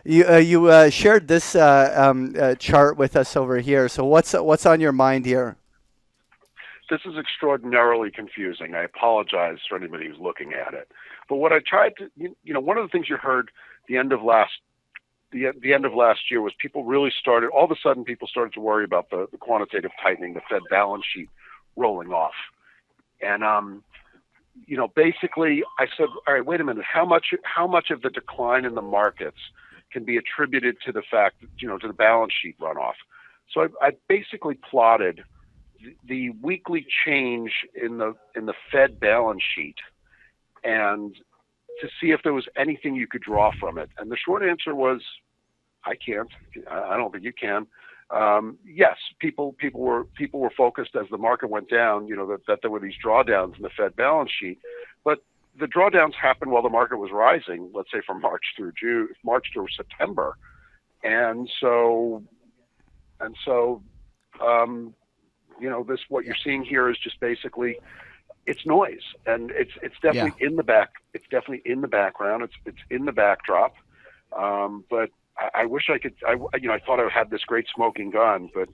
You shared this chart with us over here. So what's on your mind here? This is extraordinarily confusing. I apologize for anybody who's looking at it. But what I tried to, one of the things you heard the end of last the end of last year was people really started, all of a sudden, people started to worry about the quantitative tightening, the Fed balance sheet rolling off. And basically, I said, all right, wait a minute, how much of the decline in the markets can be attributed to the fact, to the balance sheet runoff? So I basically plotted the weekly change in the Fed balance sheet and to see if there was anything you could draw from it. And the short answer was, I can't. I don't think you can. Yes, people were focused as the market went down. That there were these drawdowns in the Fed balance sheet, but the drawdowns happened while the market was rising. Let's say from March through September, and so this what you're seeing here is just basically it's noise, and it's Yeah. definitely in the back. It's definitely in the background. It's in the backdrop. But I wish I could. I thought I had this great smoking gun, but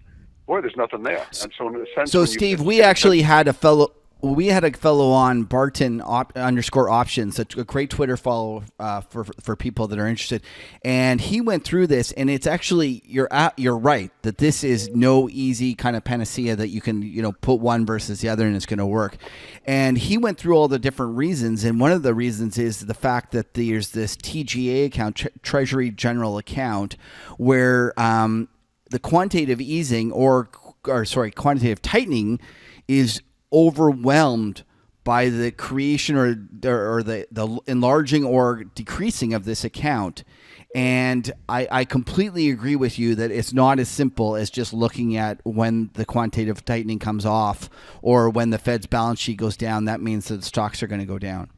boy, there's nothing there. And so, in a sense, So, when you Steve, we actually had a fellow. We had a fellow on Barton underscore options, a great Twitter follow for people that are interested, and he went through this, and it's actually you're right that this is no easy kind of panacea that you can put one versus the other and it's going to work, and he went through all the different reasons, and one of the reasons is the fact that there's this TGA account, Treasury General account, where the quantitative easing quantitative tightening is overwhelmed by the creation or the enlarging or decreasing of this account. And I completely agree with you that it's not as simple as just looking at when the quantitative tightening comes off or when the Fed's balance sheet goes down. That means that the stocks are going to go down.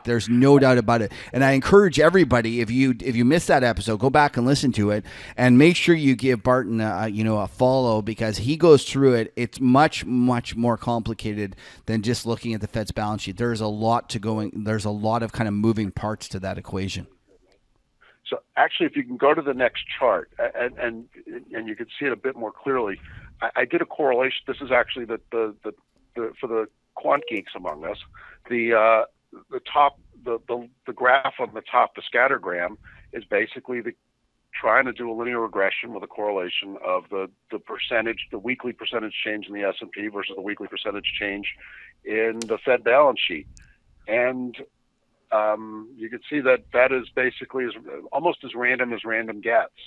There's no doubt about it. And I encourage everybody, if you missed that episode, go back and listen to it, and make sure you give Barton a follow, because he goes through it. It's much, much more complicated than just looking at the Fed's balance sheet. There's a lot there's a lot of kind of moving parts to that equation. So actually, if you can go to the next chart, and you can see it a bit more clearly, I did a correlation. This is actually the for the quant geeks among us, the top, the graph on the top, the scattergram, is basically trying to do a linear regression with a correlation of the weekly percentage change in the S&P versus the weekly percentage change in the Fed balance sheet. And you can see that is basically almost as random gets.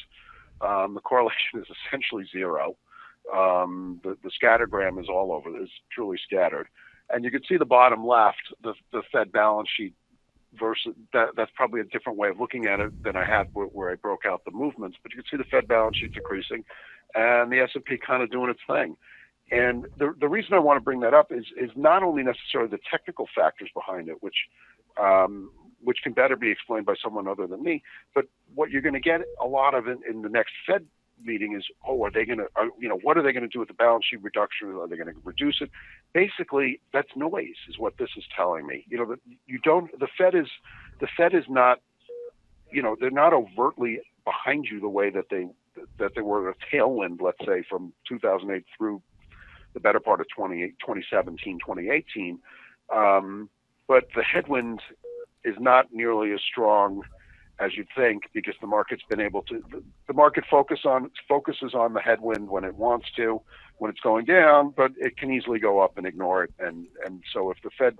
The correlation is essentially zero. The scattergram is all over. It's truly scattered. And you can see the bottom left, the Fed balance sheet versus that's probably a different way of looking at it than I had where I broke out the movements. But you can see the Fed balance sheet decreasing and the S&P kind of doing its thing. And the reason I want to bring that up is not only necessarily the technical factors behind it, which can better be explained by someone other than me, but what you're going to get a lot of in the next Fed meeting is, what are they going to do with the balance sheet reduction? Are they going to reduce it? Basically, that's noise, is what this is telling me. The Fed is not, they're not overtly behind you the way that they were a tailwind, let's say, from 2008 through the better part of 2017, 2018. But the headwind is not nearly as strong as you'd think, because the market's been able to. The market focuses on the headwind when it wants to, when it's going down, but it can easily go up and ignore it. And so if the Fed,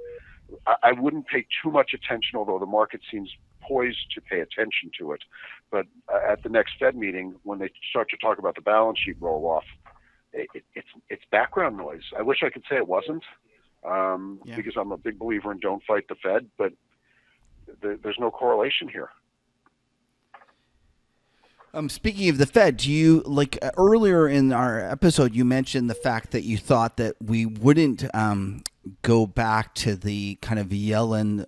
I wouldn't pay too much attention, although the market seems poised to pay attention to it. But at the next Fed meeting, when they start to talk about the balance sheet roll off, it's background noise. I wish I could say it wasn't, because I'm a big believer in don't fight the Fed, but there's no correlation here. Speaking of the Fed, do you earlier in our episode, you mentioned the fact that you thought that we wouldn't go back to the kind of Yellen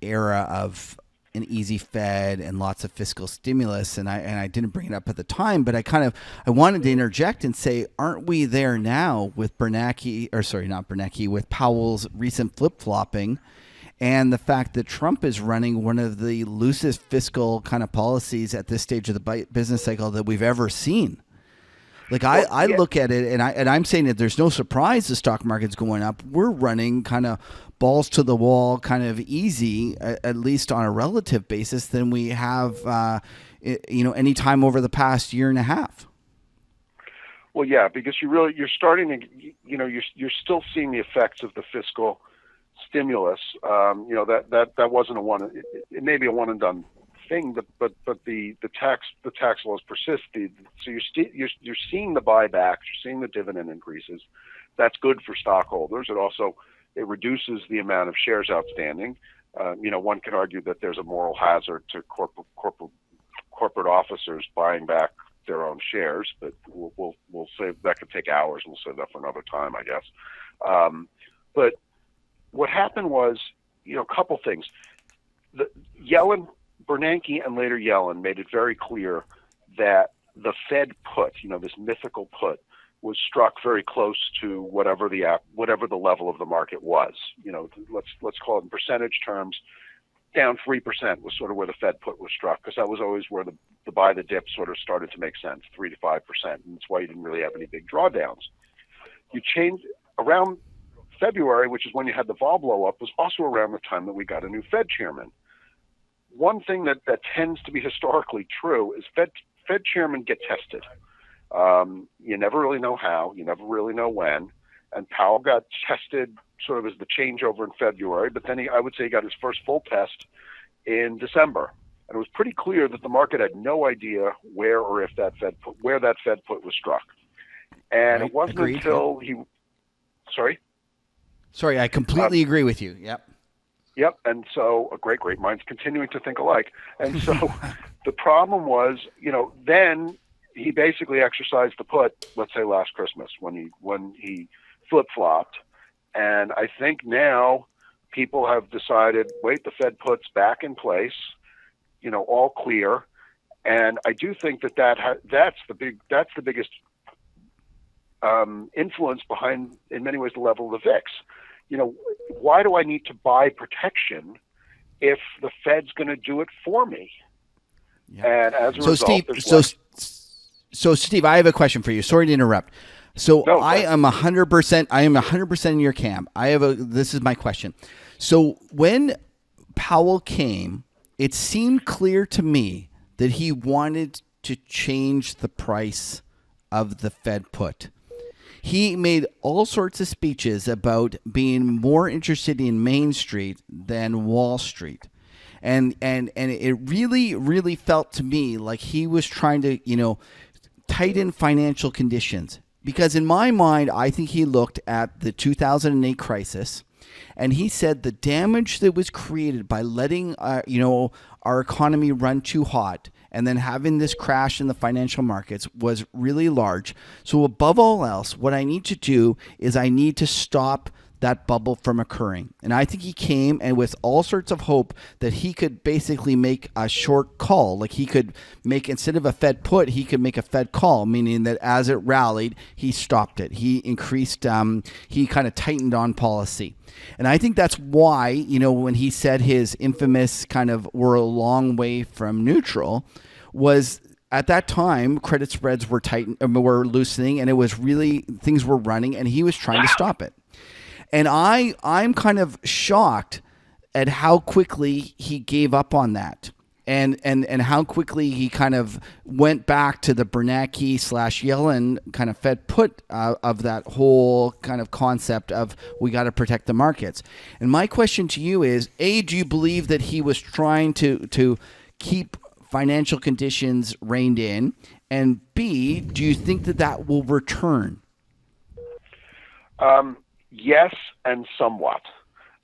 era of an easy Fed and lots of fiscal stimulus, and I didn't bring it up at the time, but I wanted to interject and say, aren't we there now with with Powell's recent flip flopping? and the fact that Trump is running one of the loosest fiscal kind of policies at this stage of the business cycle that we've ever seen. Like I look at it and I'm saying that there's no surprise the stock market's going up. We're running kind of balls to the wall, kind of easy, at least on a relative basis, than we have, any time over the past year and a half. Well, yeah, because you're starting to, you're still seeing the effects of the fiscal stimulus. That wasn't it may be a one and done thing, but the tax laws persist. So you're seeing the buybacks, you're seeing the dividend increases. That's good for stockholders. It reduces the amount of shares outstanding. One could argue that there's a moral hazard to corporate officers buying back their own shares, but we'll save that. Could take hours. We'll save that for another time, I guess. But what happened was, a couple things. Bernanke and later Yellen made it very clear that the Fed put, this mythical put, was struck very close to whatever the level of the market was. Let's call it in percentage terms, down 3% was sort of where the Fed put was struck, because that was always where the buy the dip sort of started to make sense, 3 to 5%, and that's why you didn't really have any big drawdowns. You changed around February, which is when you had the vol blow up, was also around the time that we got a new Fed chairman. One thing that tends to be historically true is Fed chairmen get tested. You never really know how, you never really know when. And Powell got tested sort of as the changeover in February, but then I would say he got his first full test in December. And it was pretty clear that the market had no idea where that Fed put was struck. And it wasn't until Sorry, I completely agree with you. Yep. Yep, and so great minds continuing to think alike. And so the problem was, then he basically exercised the put, let's say last Christmas, when he flip-flopped. And I think now people have decided, wait, the Fed put's back in place, all clear. And I do think that's the biggest influence behind, in many ways, the level of the VIX. Why do I need to buy protection if the Fed's going to do it for me? Yeah. And as a result, So Steve, I have a question for you. Sorry to interrupt. I am 100% in your camp. This is my question. So when Powell came, it seemed clear to me that he wanted to change the price of the Fed put. He made all sorts of speeches about being more interested in Main Street than Wall Street. And it really, really felt to me like he was trying to, tighten financial conditions. Because in my mind, I think he looked at the 2008 crisis and he said the damage that was created by letting, our economy run too hot and then having this crash in the financial markets was really large. So above all else, what I need to do is I need to stop that bubble from occurring. And I think he came and with all sorts of hope that he could basically make a short call. Like he could make, instead of a Fed put, he could make a Fed call, meaning that as it rallied, he stopped it. He increased, he kind of tightened on policy. And I think that's why, when he said his infamous kind of we're a long way from neutral, was at that time, credit spreads were were loosening, and it was really, things were running, and he was trying to stop it. And I'm kind of shocked at how quickly he gave up on that, and how quickly he kind of went back to the Bernanke / Yellen kind of Fed put of that whole kind of concept of we got to protect the markets. And my question to you is, A, do you believe that he was trying to keep financial conditions reined in? And B, do you think that will return? Yes, and somewhat.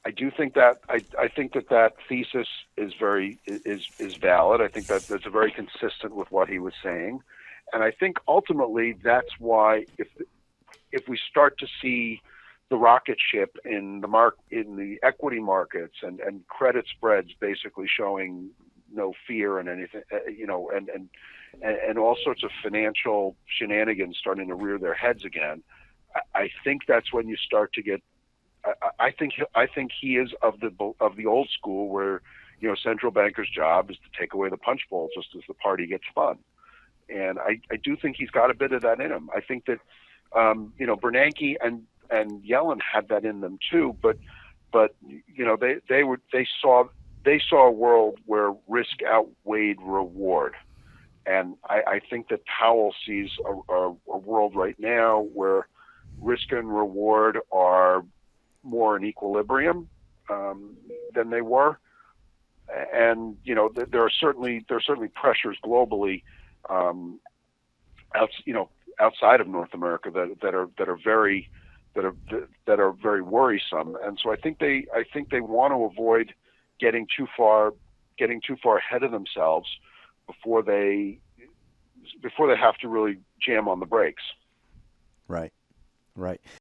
I do think that I think that thesis is valid. I think that's very consistent with what he was saying, and I think ultimately that's why if we start to see the rocket ship in the equity markets and credit spreads basically showing no fear and anything, and all sorts of financial shenanigans starting to rear their heads again, I think that's when you start to get I think he is of the old school where, central banker's job is to take away the punch bowl just as the party gets fun. And I do think he's got a bit of that in him. I think that Bernanke and Yellen had that in them too, but they saw a world where risk outweighed reward. And I think that Powell sees a world right now where risk and reward are more in equilibrium than they were. And there are certainly pressures globally, outside of North America that are very worrisome. And so I think they want to avoid getting too far ahead of themselves before they have to really jam on the brakes. Right. Right.